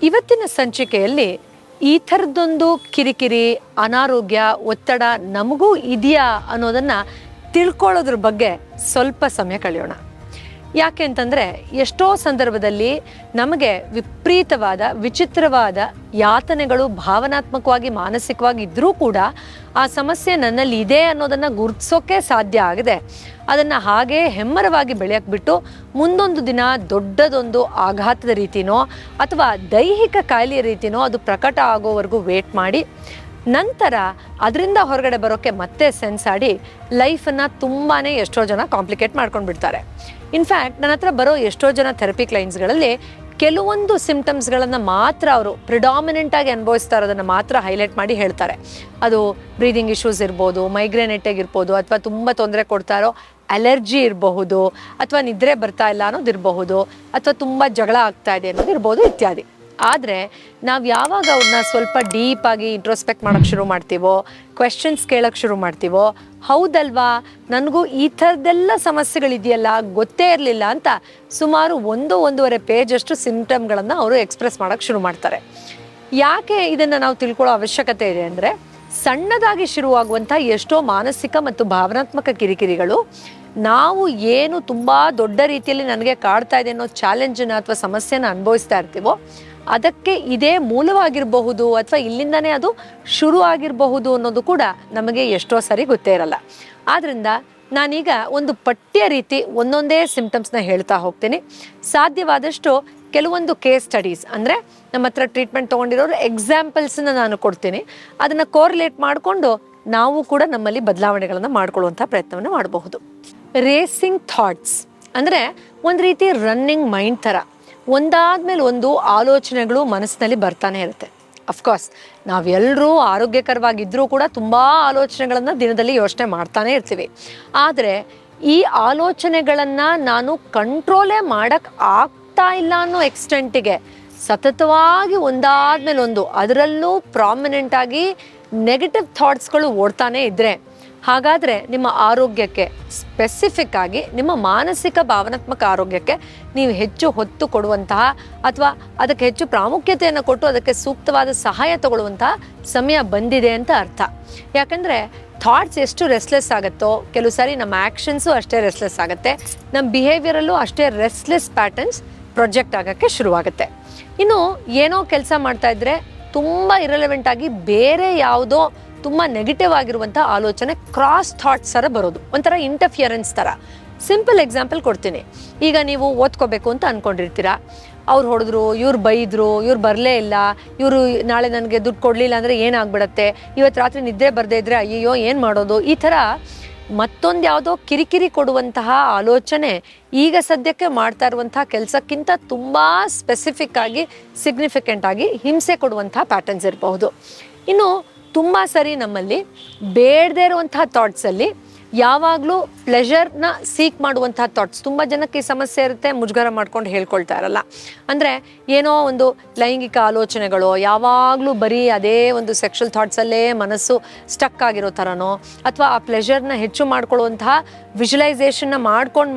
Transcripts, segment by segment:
ಇವತ್ತಿನ ಸಂಚಿಕೆಯಲ್ಲಿ ಈ ಥರದ್ದೊಂದು ಕಿರಿಕಿರಿ, ಅನಾರೋಗ್ಯ, ಒತ್ತಡ ನಮಗೂ ಇದೆಯಾ ಅನ್ನೋದನ್ನ ತಿಳ್ಕೊಳ್ಳೋದ್ರ ಬಗ್ಗೆ ಸ್ವಲ್ಪ ಸಮಯ ಕಳೆಯೋಣ. ಯಾಕೆ ಅಂತಂದರೆ ಎಷ್ಟೋ ಸಂದರ್ಭದಲ್ಲಿ ನಮಗೆ ವಿಪರೀತವಾದ, ವಿಚಿತ್ರವಾದ ಯಾತನೆಗಳು ಭಾವನಾತ್ಮಕವಾಗಿ, ಮಾನಸಿಕವಾಗಿ ಇದ್ದರೂ ಕೂಡ ಆ ಸಮಸ್ಯೆ ನನ್ನಲ್ಲಿ ಇದೆ ಅನ್ನೋದನ್ನು ಗುರುತಿಸೋಕೆ ಸಾಧ್ಯ ಆಗದೆ ಅದನ್ನು ಹಾಗೇ ಹೆಮ್ಮರವಾಗಿ ಬೆಳೆಯಕ್ಕೆ ಬಿಟ್ಟು ಮುಂದೊಂದು ದಿನ ದೊಡ್ಡದೊಂದು ಆಘಾತದ ರೀತಿನೋ ಅಥವಾ ದೈಹಿಕ ಕಾಯಿಲೆಯ ರೀತಿನೋ ಅದು ಪ್ರಕಟ ಆಗೋವರೆಗೂ ವೇಟ್ ಮಾಡಿ ನಂತರ ಅದರಿಂದ ಹೊರಗಡೆ ಬರೋಕ್ಕೆ ಮತ್ತೆ ಸೆನ್ಸಾಡಿ ಲೈಫನ್ನು ತುಂಬಾ ಎಷ್ಟೋ ಜನ ಕಾಂಪ್ಲಿಕೇಟ್ ಮಾಡ್ಕೊಂಡು ಬಿಡ್ತಾರೆ. ಇನ್ಫ್ಯಾಕ್ಟ್ ನನ್ನ ಹತ್ರ ಬರೋ ಎಷ್ಟೋ ಜನ ಥೆರಪಿ ಕ್ಲೈಂಟ್ಸ್ಗಳಲ್ಲಿ ಕೆಲವೊಂದು ಸಿಂಪ್ಟಮ್ಸ್ಗಳನ್ನು ಮಾತ್ರ ಅವರು ಪ್ರಿಡಾಮಿನೆಂಟಾಗಿ ಅನುಭವಿಸ್ತಾ ಇರೋದನ್ನು ಮಾತ್ರ ಹೈಲೈಟ್ ಮಾಡಿ ಹೇಳ್ತಾರೆ. ಅದು ಬ್ರೀದಿಂಗ್ ಇಶ್ಯೂಸ್ ಇರ್ಬೋದು, ಮೈಗ್ರೇನ್ ಹೆಡ್ಡೇಕ್ ಇರ್ಬೋದು, ಅಥವಾ ತುಂಬ ತೊಂದರೆ ಕೊಡ್ತಾ ಇರೋ ಅಲರ್ಜಿ ಇರಬಹುದು, ಅಥವಾ ನಿದ್ರೆ ಬರ್ತಾ ಇಲ್ಲ ಅನ್ನೋದಿರಬಹುದು, ಅಥವಾ ತುಂಬ ಜಗಳ ಆಗ್ತಾ ಇದೆ ಅನ್ನೋದಿರ್ಬೋದು ಇತ್ಯಾದಿ. ಆದರೆ ನಾವು ಯಾವಾಗ ಅವ್ರನ್ನ ಸ್ವಲ್ಪ ಡೀಪಾಗಿ ಇಂಟ್ರೋಸ್ಪೆಕ್ಟ್ ಮಾಡೋಕ್ಕೆ ಶುರು ಮಾಡ್ತೀವೋ, ಕ್ವೆಶನ್ಸ್ ಕೇಳೋಕ್ಕೆ ಶುರು ಮಾಡ್ತೀವೋ, ಹೌದಲ್ವಾ ನನಗೂ ಈ ಥರದ್ದೆಲ್ಲ ಸಮಸ್ಯೆಗಳಿದೆಯಲ್ಲ ಗೊತ್ತೇ ಇರಲಿಲ್ಲ ಅಂತ ಸುಮಾರು 1-1.5 ಪೇಜಷ್ಟು ಸಿಂಪ್ಟಮ್ಗಳನ್ನು ಅವರು ಎಕ್ಸ್ಪ್ರೆಸ್ ಮಾಡೋಕ್ಕೆ ಶುರು ಮಾಡ್ತಾರೆ. ಯಾಕೆ ಇದನ್ನು ನಾವು ತಿಳ್ಕೊಳ್ಳೋ ಅವಶ್ಯಕತೆ ಇದೆ ಅಂದರೆ, ಸಣ್ಣದಾಗಿ ಶುರುವಾಗುವಂಥ ಎಷ್ಟೋ ಮಾನಸಿಕ ಮತ್ತು ಭಾವನಾತ್ಮಕ ಕಿರಿಕಿರಿಗಳು ನಾವು ಏನು ತುಂಬ ದೊಡ್ಡ ರೀತಿಯಲ್ಲಿ ನನಗೆ ಕಾಡ್ತಾ ಇದೆ ಅನ್ನೋ ಚಾಲೆಂಜನ್ನು ಅಥವಾ ಸಮಸ್ಯೆನ ಅನುಭವಿಸ್ತಾ ಇರ್ತೀವೋ ಅದಕ್ಕೆ ಇದೇ ಮೂಲವಾಗಿರಬಹುದು ಅಥವಾ ಇಲ್ಲಿಂದನೇ ಅದು ಶುರು ಆಗಿರಬಹುದು ಅನ್ನೋದು ಕೂಡ ನಮಗೆ ಎಷ್ಟೋ ಸರಿ ಗೊತ್ತೇ ಇರಲ್ಲ. ಆದ್ದರಿಂದ ನಾನೀಗ ಒಂದು ಪಠ್ಯ ರೀತಿ ಒಂದೊಂದೇ ಸಿಂಪ್ಟಮ್ಸ್ನ ಹೇಳ್ತಾ ಹೋಗ್ತೀನಿ. ಸಾಧ್ಯವಾದಷ್ಟು ಕೆಲವೊಂದು ಕೇಸ್ ಸ್ಟಡೀಸ್ ಅಂದರೆ ನಮ್ಮ ಹತ್ರ ಟ್ರೀಟ್ಮೆಂಟ್ ತೊಗೊಂಡಿರೋರು ಎಕ್ಸಾಂಪಲ್ಸನ್ನ ನಾನು ಕೊಡ್ತೀನಿ. ಅದನ್ನು ಕೋರಿಲೇಟ್ ಮಾಡಿಕೊಂಡು ನಾವು ಕೂಡ ನಮ್ಮಲ್ಲಿ ಬದಲಾವಣೆಗಳನ್ನು ಮಾಡ್ಕೊಳ್ಳುವಂಥ ಪ್ರಯತ್ನವನ್ನು ಮಾಡಬಹುದು. ರೇಸಿಂಗ್ ಥಾಟ್ಸ್ ಅಂದರೆ ಒಂದು ರೀತಿ ರನ್ನಿಂಗ್ ಮೈಂಡ್ ಥರ ಒಂದಾದ್ಮೇಲೆ ಒಂದು ಆಲೋಚನೆಗಳು ಮನಸ್ಸಿನಲ್ಲಿ ಬರ್ತಾನೆ ಇರುತ್ತೆ. ಅಫ್ಕೋರ್ಸ್ ನಾವೆಲ್ಲರೂ ಆರೋಗ್ಯಕರವಾಗಿದ್ದರೂ ಕೂಡ ತುಂಬ ಆಲೋಚನೆಗಳನ್ನು ದಿನದಲ್ಲಿ ಯೋಚನೆ ಮಾಡ್ತಾನೆ ಇರ್ತೀವಿ. ಆದರೆ ಈ ಆಲೋಚನೆಗಳನ್ನು ನಾನು ಕಂಟ್ರೋಲೇ ಮಾಡೋಕ್ಕೆ ಆಗ್ತಾ ಇಲ್ಲ ಅನ್ನೋ ಎಕ್ಸ್ಟೆಂಟಿಗೆ ಸತತವಾಗಿ ಒಂದಾದ್ಮೇಲೆ ಒಂದು, ಅದರಲ್ಲೂ ಪ್ರಾಮಿನೆಂಟಾಗಿ ನೆಗೆಟಿವ್ ಥಾಟ್ಸ್ಗಳು ಓಡ್ತಾನೆ ಇದ್ದರೆ, ಹಾಗಾದರೆ ನಿಮ್ಮ ಆರೋಗ್ಯಕ್ಕೆ, ಸ್ಪೆಸಿಫಿಕ್ ಆಗಿ ನಿಮ್ಮ ಮಾನಸಿಕ ಭಾವನಾತ್ಮಕ ಆರೋಗ್ಯಕ್ಕೆ ನೀವು ಹೆಚ್ಚು ಹೊತ್ತು ಕೊಡುವಂತಹ ಅಥವಾ ಅದಕ್ಕೆ ಹೆಚ್ಚು ಪ್ರಾಮುಖ್ಯತೆಯನ್ನು ಕೊಟ್ಟು ಅದಕ್ಕೆ ಸೂಕ್ತವಾದ ಸಹಾಯ ತಗೊಳ್ಳುವಂತಹ ಸಮಯ ಬಂದಿದೆ ಅಂತ ಅರ್ಥ. ಯಾಕಂದರೆ ಥಾಟ್ಸ್ ಎಷ್ಟು ರೆಸ್ಲೆಸ್ ಆಗುತ್ತೋ ಕೆಲವು ಸಾರಿ ನಮ್ಮ ಆ್ಯಕ್ಷನ್ಸು ಅಷ್ಟೇ ರೆಸ್ಲೆಸ್ ಆಗುತ್ತೆ, ನಮ್ಮ ಬಿಹೇವಿಯರಲ್ಲೂ ಅಷ್ಟೇ ರೆಸ್ಲೆಸ್ ಪ್ಯಾಟರ್ನ್ಸ್ ಪ್ರೊಜೆಕ್ಟ್ ಆಗೋಕ್ಕೆ ಶುರುವಾಗುತ್ತೆ. ಇನ್ನು ಏನೋ ಕೆಲಸ ಮಾಡ್ತಾ ಇದ್ದರೆ ತುಂಬ ಇರಲೆವೆಂಟ್ ಆಗಿ ಬೇರೆ ಯಾವುದೋ ತುಂಬ ನೆಗೆಟಿವ್ ಆಗಿರುವಂಥ ಆಲೋಚನೆ ಕ್ರಾಸ್ ಥಾಟ್ಸ್ ಥರ ಬರೋದು, ಒಂಥರ ಇಂಟರ್ಫಿಯರೆನ್ಸ್ ಥರ. ಸಿಂಪಲ್ ಎಕ್ಸಾಂಪಲ್ ಕೊಡ್ತೀನಿ. ಈಗ ನೀವು ಓದ್ಕೋಬೇಕು ಅಂತ ಅಂದ್ಕೊಂಡಿರ್ತೀರ, ಅವ್ರು ಹೊಡೆದ್ರು, ಇವ್ರು ಬೈದರು, ಇವ್ರು ಬರಲೇ ಇಲ್ಲ, ಇವರು ನಾಳೆ ನನಗೆ ದುಡ್ಡು ಕೊಡಲಿಲ್ಲ ಅಂದರೆ ಏನಾಗ್ಬಿಡತ್ತೆ, ಇವತ್ತು ರಾತ್ರಿ ನಿದ್ದೆ ಬರದೇ ಇದ್ದರೆ ಅಯ್ಯೋ ಏನು ಮಾಡೋದು, ಈ ಥರ ಮತ್ತೊಂದು ಯಾವುದೋ ಕಿರಿಕಿರಿ ಕೊಡುವಂತಹ ಆಲೋಚನೆ ಈಗ ಸದ್ಯಕ್ಕೆ ಮಾಡ್ತಾ ಇರುವಂತಹ ಕೆಲಸಕ್ಕಿಂತ ತುಂಬ ಸ್ಪೆಸಿಫಿಕ್ ಆಗಿ, ಸಿಗ್ನಿಫಿಕೆಂಟ್ ಆಗಿ ಹಿಂಸೆ ಕೊಡುವಂತಹ ಪ್ಯಾಟರ್ನ್ಸ್ ಇರಬಹುದು. ಇನ್ನು ತುಂಬ ಸರಿ ನಮ್ಮಲ್ಲಿ ಬೇಡದೇ ಇರುವಂತಹ ಥಾಟ್ಸಲ್ಲಿ ಯಾವಾಗಲೂ ಪ್ಲೆಷರ್ನ ಸೀಕ್ ಮಾಡುವಂಥ ಥಾಟ್ಸ್. ತುಂಬ ಜನಕ್ಕೆ ಈ ಸಮಸ್ಯೆ ಇರುತ್ತೆ, ಮುಜುಗರ ಮಾಡ್ಕೊಂಡು ಹೇಳ್ಕೊಳ್ತಾ ಇರಲ್ಲ. ಅಂದರೆ ಏನೋ ಒಂದು ಲೈಂಗಿಕ ಆಲೋಚನೆಗಳು, ಯಾವಾಗಲೂ ಬರೀ ಅದೇ ಒಂದು ಸೆಕ್ಷುವಲ್ ಥಾಟ್ಸಲ್ಲೇ ಮನಸ್ಸು ಸ್ಟಕ್ ಆಗಿರೋ ಥರನೋ, ಅಥವಾ ಆ ಪ್ಲೆಷರ್ನ ಹೆಚ್ಚು ಮಾಡ್ಕೊಳ್ಳುವಂತಹ ವಿಜುವಲೈಸೇಷನ್ನ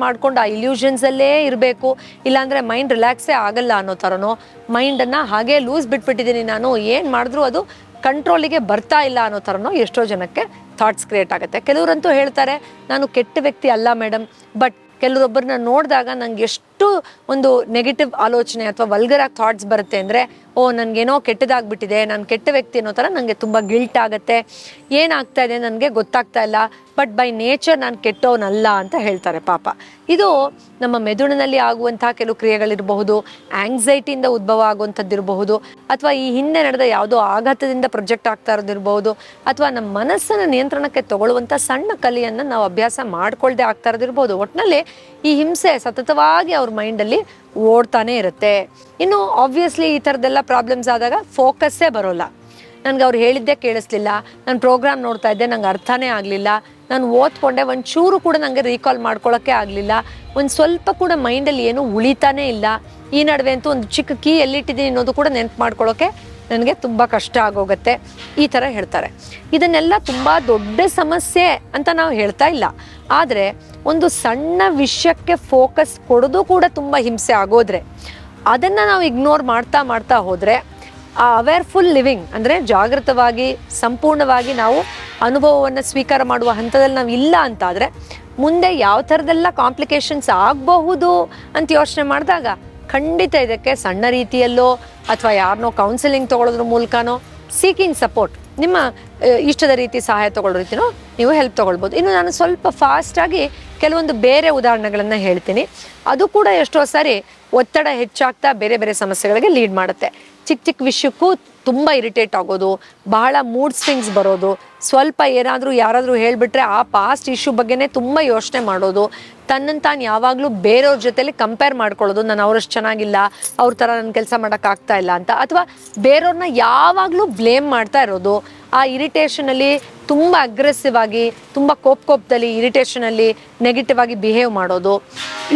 ಮಾಡ್ಕೊಂಡು ಆ ಇಲ್ಯೂಷನ್ಸಲ್ಲೇ ಇರಬೇಕು, ಇಲ್ಲಾಂದರೆ ಮೈಂಡ್ ರಿಲ್ಯಾಕ್ಸೇ ಆಗಲ್ಲ ಅನ್ನೋ ಥರನೋ, ಮೈಂಡನ್ನು ಹಾಗೇ ಲೂಸ್ ಬಿಟ್ಬಿಟ್ಟಿದ್ದೀನಿ ನಾನು, ಏನು ಮಾಡಿದ್ರೂ ಅದು ಕಂಟ್ರೋಲಿಗೆ ಬರ್ತಾ ಇಲ್ಲ ಅನ್ನೋ ಥರನೋ ಎಷ್ಟೋ ಜನಕ್ಕೆ ಥಾಟ್ಸ್ ಕ್ರಿಯೇಟ್ ಆಗುತ್ತೆ. ಕೆಲವರಂತೂ ಹೇಳ್ತಾರೆ, ನಾನು ಕೆಟ್ಟ ವ್ಯಕ್ತಿ ಅಲ್ಲ ಮೇಡಮ್, ಬಟ್ ಕೆಲವೊಬ್ಬರನ್ನ ನೋಡಿದಾಗ ನಂಗೆ ಎಷ್ಟು ಒಂದು ನೆಗೆಟಿವ್ ಆಲೋಚನೆ ಅಥವಾ ವಲ್ಗರ್ ಥಾಟ್ಸ್ ಬರುತ್ತೆ ಅಂದರೆ, ಓ ನನಗೇನೋ ಕೆಟ್ಟದಾಗ್ಬಿಟ್ಟಿದೆ, ನಾನು ಕೆಟ್ಟ ವ್ಯಕ್ತಿ ಅನ್ನೋ ಥರ ನನಗೆ ತುಂಬ ಗಿಲ್ಟ್ ಆಗುತ್ತೆ, ಏನಾಗ್ತಾ ಇದೆ ನನಗೆ ಗೊತ್ತಾಗ್ತಾ ಇಲ್ಲ, ಬಟ್ ಬೈ ನೇಚರ್ ನಾನು ಕೆಟ್ಟವನಲ್ಲ ಅಂತ ಹೇಳ್ತಾರೆ. ಪಾಪ ಇದು ನಮ್ಮ ಮೆದುಳಿನಲ್ಲಿ ಆಗುವಂಥ ಕೆಲವು ಕ್ರಿಯೆಗಳಿರಬಹುದು, ಆಂಗ್ಸೈಟಿಯಿಂದ ಉದ್ಭವ ಆಗುವಂಥದ್ದಿರಬಹುದು, ಅಥವಾ ಈ ಹಿಂದೆ ನಡೆದ ಯಾವುದೋ ಆಘಾತದಿಂದ ಪ್ರೊಜೆಕ್ಟ್ ಆಗ್ತಾ ಇರೋದಿರಬಹುದು, ಅಥವಾ ನಮ್ಮ ಮನಸ್ಸನ್ನು ನಿಯಂತ್ರಣಕ್ಕೆ ತಗೊಳ್ಳುವಂಥ ಸಣ್ಣ ಕಲೆಯನ್ನು ನಾವು ಅಭ್ಯಾಸ ಮಾಡ್ಕೊಳ್ದೆ ಆಗ್ತಾ ಇರೋದಿರ್ಬೋದು. ಒಟ್ಟಿನಲ್ಲಿ ಈ ಹಿಂಸೆ ಸತತವಾಗಿ ಅವ್ರ ಮೈಂಡಲ್ಲಿ ಓಡ್ತಾನೆ ಇರುತ್ತೆ. ಇನ್ನು ಆಬ್ವಿಯಸ್ಲಿ ಈ ಥರದ್ದೆಲ್ಲ ಪ್ರಾಬ್ಲಮ್ಸ್ ಆದಾಗ ಫೋಕಸ್ಸೇ ಬರೋಲ್ಲ. ನನಗೆ ಅವ್ರು ಹೇಳಿದ್ದೇ ಕೇಳಿಸ್ಲಿಲ್ಲ, ನಾನು ಪ್ರೋಗ್ರಾಮ್ ನೋಡ್ತಾ ಇದ್ದೆ ನಂಗೆ ಅರ್ಥನೇ ಆಗಲಿಲ್ಲ, ನಾನು ಓದ್ಕೊಂಡೆ ಒಂಚೂರು ಕೂಡ ನನಗೆ ರೀಕಾಲ್ ಮಾಡ್ಕೊಳ್ಳೋಕ್ಕೆ ಆಗಲಿಲ್ಲ, ಒಂದು ಸ್ವಲ್ಪ ಕೂಡ ಮೈಂಡಲ್ಲಿ ಏನೂ ಉಳಿತಾನೇ ಇಲ್ಲ, ಈ ನಡುವೆ ಅಂತೂ ಒಂದು ಚಿಕ್ಕ ಕೀ ಎಲ್ಲಿಟ್ಟಿದ್ದೀನಿ ಅನ್ನೋದು ಕೂಡ ನೆನಪು ಮಾಡ್ಕೊಳ್ಳೋಕ್ಕೆ ನನಗೆ ತುಂಬ ಕಷ್ಟ ಆಗೋಗುತ್ತೆ, ಈ ಥರ ಹೇಳ್ತಾರೆ. ಇದನ್ನೆಲ್ಲ ತುಂಬ ದೊಡ್ಡ ಸಮಸ್ಯೆ ಅಂತ ನಾವು ಹೇಳ್ತಾ ಇಲ್ಲ, ಆದರೆ ಒಂದು ಸಣ್ಣ ವಿಷಯಕ್ಕೆ ಫೋಕಸ್ ಕೊಡೋದು ಕೂಡ ತುಂಬ ಹಿಂಸೆ ಆಗೋದ್ರೆ ಅದನ್ನು ನಾವು ಇಗ್ನೋರ್ ಮಾಡ್ತಾ ಮಾಡ್ತಾ ಹೋದರೆ ಆ ಅವೇರ್ಫುಲ್ ಲಿವಿಂಗ್ ಅಂದರೆ ಜಾಗೃತವಾಗಿ ಸಂಪೂರ್ಣವಾಗಿ ನಾವು ಅನುಭವವನ್ನು ಸ್ವೀಕಾರ ಮಾಡುವ ಹಂತದಲ್ಲಿ ನಾವು ಇಲ್ಲ ಅಂತಾದರೆ ಮುಂದೆ ಯಾವ ಥರದೆಲ್ಲ ಕಾಂಪ್ಲಿಕೇಶನ್ಸ್ ಆಗಬಹುದು ಅಂತ ಯೋಚನೆ ಮಾಡಿದಾಗ ಖಂಡಿತ ಇದಕ್ಕೆ ಸಣ್ಣ ರೀತಿಯಲ್ಲೋ ಅಥವಾ ಯಾರನ್ನೋ ಕೌನ್ಸಿಲಿಂಗ್ ತೊಗೊಳೋದ್ರ ಮೂಲಕನೋ ಸೀಕಿಂಗ್ ಸಪೋರ್ಟ್ ನಿಮ್ಮ ಇಷ್ಟದ ರೀತಿ ಸಹಾಯ ತೊಗೊಳ್ಳೋ ರೀತಿನೋ ನೀವು ಹೆಲ್ಪ್ ತೊಗೊಳ್ಬೋದು. ಇನ್ನು ನಾನು ಸ್ವಲ್ಪ ಫಾಸ್ಟಾಗಿ ಕೆಲವೊಂದು ಬೇರೆ ಉದಾಹರಣೆಗಳನ್ನು ಹೇಳ್ತೀನಿ. ಅದು ಕೂಡ ಎಷ್ಟೋ ಸಾರಿ ಒತ್ತಡ ಹೆಚ್ಚಾಗ್ತಾ ಬೇರೆ ಬೇರೆ ಸಮಸ್ಯೆಗಳಿಗೆ ಲೀಡ್ ಮಾಡುತ್ತೆ. ಚಿಕ್ಕ ಚಿಕ್ಕ ವಿಷಯಕ್ಕೂ ತುಂಬ ಇರಿಟೇಟ್ ಆಗೋದು, ಬಹಳ ಮೂಡ್ ಸ್ವಿಂಗ್ಸ್ ಬರೋದು, ಸ್ವಲ್ಪ ಏನಾದರೂ ಯಾರಾದರೂ ಹೇಳಿಬಿಟ್ರೆ ಆ ಪಾಸ್ಟ್ ಇಶ್ಯೂ ಬಗ್ಗೆನೇ ತುಂಬ ಯೋಚನೆ ಮಾಡೋದು, ತನ್ನನ್ನು ತಾನು ಯಾವಾಗಲೂ ಬೇರೆಯವ್ರ ಜೊತೆಲಿ ಕಂಪೇರ್ ಮಾಡ್ಕೊಳ್ಳೋದು, ನಾನು ಅವರಷ್ಟು ಚೆನ್ನಾಗಿಲ್ಲ, ಅವ್ರ ಥರ ನನ್ನ ಕೆಲಸ ಮಾಡೋಕ್ಕಾಗ್ತಾ ಇಲ್ಲ ಅಂತ, ಅಥವಾ ಬೇರೆಯವ್ರನ್ನ ಯಾವಾಗಲೂ ಬ್ಲೇಮ್ ಮಾಡ್ತಾ ಇರೋದು, ಆ ಇರಿಟೇಷನಲ್ಲಿ ತುಂಬ ಅಗ್ರೆಸಿವ್ ಆಗಿ ತುಂಬ ಕೋಪದಲ್ಲಿ ಇರಿಟೇಷನಲ್ಲಿ ನೆಗೆಟಿವ್ ಆಗಿ ಬಿಹೇವ್ ಮಾಡೋದು.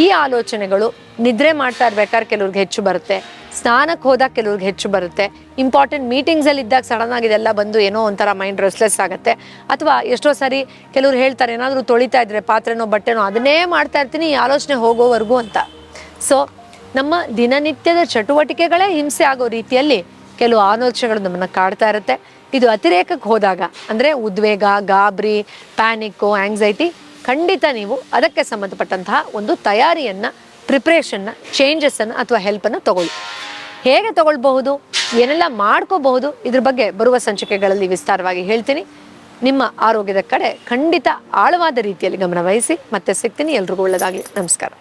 ಈ ಆಲೋಚನೆಗಳು ನಿದ್ರೆ ಮಾಡ್ತಾ ಇರ್ಬೇಕಾದ್ರೆ ಕೆಲವ್ರಿಗೆ ಹೆಚ್ಚು ಬರುತ್ತೆ, ಸ್ನಾನಕ್ಕೆ ಹೋದಾಗ ಕೆಲವ್ರಿಗೆ ಹೆಚ್ಚು ಬರುತ್ತೆ, ಇಂಪಾರ್ಟೆಂಟ್ ಮೀಟಿಂಗ್ಸಲ್ಲಿ ಇದ್ದಾಗ ಸಡನ್ ಆಗಿ ಇದೆಲ್ಲ ಬಂದು ಏನೋ ಒಂಥರ ಮೈಂಡ್ ರೆಸ್ಲೆಸ್ ಆಗುತ್ತೆ. ಅಥವಾ ಎಷ್ಟೋ ಸಾರಿ ಕೆಲವ್ರು ಹೇಳ್ತಾರೆ ಏನಾದರೂ ತೊಳಿತಾ ಇದ್ರೆ ಪಾತ್ರೆನೋ ಬಟ್ಟೆನೋ ಅದನ್ನೇ ಮಾಡ್ತಾ ಇರ್ತೀನಿ ಈ ಆಲೋಚನೆ ಹೋಗೋವರೆಗೂ ಅಂತ. ಸೊ ನಮ್ಮ ದಿನನಿತ್ಯದ ಚಟುವಟಿಕೆಗಳೇ ಹಿಂಸೆ ಆಗೋ ರೀತಿಯಲ್ಲಿ ಕೆಲವು ಆಲೋಚನೆಗಳು ನಮ್ಮನ್ನು ಕಾಡ್ತಾ ಇರುತ್ತೆ. ಇದು ಅತಿರೇಕಕ್ಕೆ ಹೋದಾಗ ಅಂದರೆ ಉದ್ವೇಗ, ಗಾಬರಿ, ಪ್ಯಾನಿಕ್ಕು, ಆಂಗ್ಸೈಟಿ, ಖಂಡಿತ ನೀವು ಅದಕ್ಕೆ ಸಂಬಂಧಪಟ್ಟಂತಹ ಒಂದು ತಯಾರಿಯನ್ನು, ಪ್ರಿಪ್ರೇಷನ್ನ, ಚೇಂಜಸ್ಸನ್ನು ಅಥವಾ ಹೆಲ್ಪನ್ನು ತಗೊಳ್ಳಿ. ಹೇಗೆ ತಗೊಳ್ಬಹುದು, ಏನೆಲ್ಲ ಮಾಡ್ಕೋಬಹುದು, ಇದ್ರ ಬಗ್ಗೆ ಬರುವ ಸಂಚಿಕೆಗಳಲ್ಲಿ ವಿಸ್ತಾರವಾಗಿ ಹೇಳ್ತೀನಿ. ನಿಮ್ಮ ಆರೋಗ್ಯದ ಕಡೆ ಖಂಡಿತ ಆಳವಾದ ರೀತಿಯಲ್ಲಿ ಗಮನ ವಹಿಸಿ. ಮತ್ತೆ ಸಿಗ್ತೀನಿ. ಎಲ್ರಿಗೂ ಒಳ್ಳೆಯದಾಗಲಿ. ನಮಸ್ಕಾರ.